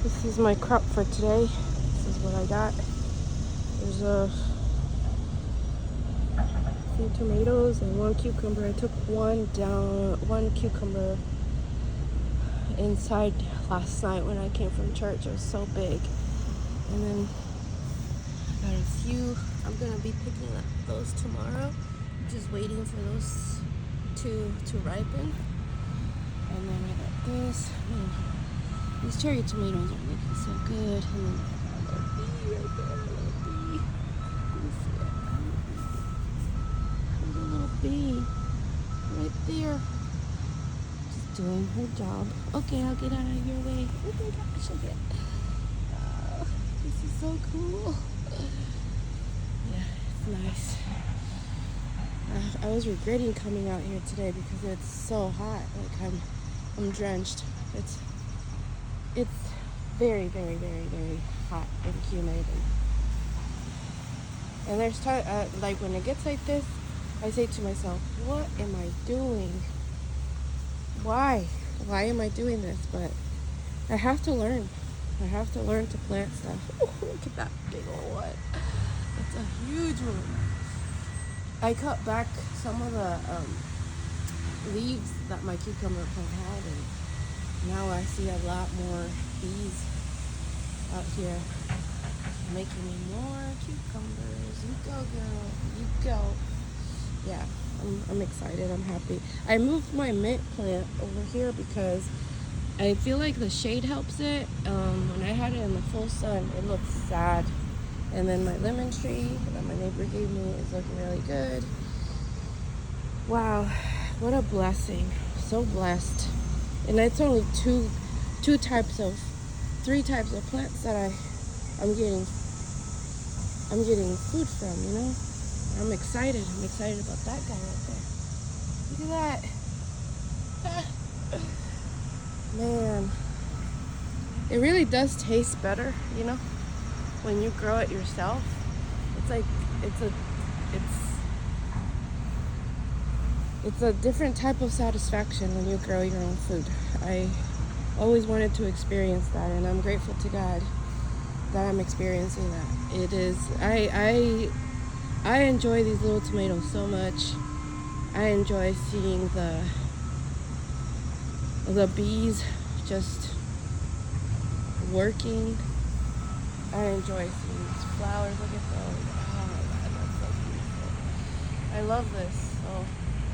This is my crop for today. This is what I got. There's a few tomatoes and one cucumber. I took one cucumber inside last night when I came from church. It was so big. And then I got a few. I'm gonna be picking up those tomorrow. Just waiting for those to ripen. And then I got this. These cherry tomatoes are looking so good. And then I got a little bee right there, a little bee. Can you see it? There's a little bee right there. Just doing her job. Okay, I'll get out of your way. Oh my gosh, okay. This is so cool. Yeah, it's nice. I was regretting coming out here today because it's so hot. Like I'm drenched. It's very, very, very, very hot and humid. And there's time, like when it gets like this, I say to myself, what am I doing? Why am I doing this? But I have to learn. I have to learn to plant stuff. Oh, look at that big old one. That's a huge one. I cut back some of the leaves that my cucumber plant had, and now I see a lot more bees out here making me more cucumbers. You go, girl. You go. Yeah, I'm excited. I'm happy. I moved my mint plant over here because I feel like the shade helps it. When I had it in the full sun, it looked sad. And then my lemon tree that my neighbor gave me is looking really good. Wow, what a blessing. So blessed. And it's only three types of plants that I'm getting food from, you know? I'm excited. I'm excited about that guy right there. Look at that. Man, it really does taste better, you know, when you grow it yourself. It's like it's a different type of satisfaction when you grow your own food. I always wanted to experience that, and I'm grateful to God that I'm experiencing that. It is I enjoy these little tomatoes so much. I enjoy seeing the bees just working. I enjoy seeing these flowers. Look at those. Oh my God, that's so beautiful. I love this. So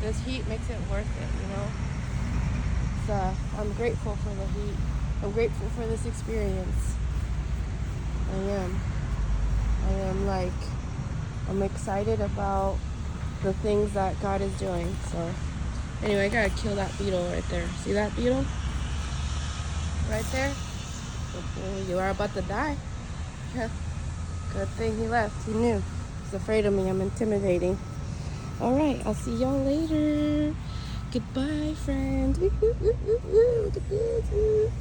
this heat makes it worth it, you know. I'm grateful for the heat. I'm grateful for this experience. I'm excited about the things that God is doing. So anyway, I gotta kill that beetle right there. See that beetle? Right there? You are about to die. Good thing he left. He knew. He's afraid of me. I'm intimidating. Alright, I'll see y'all later. Goodbye, friend. Look at this.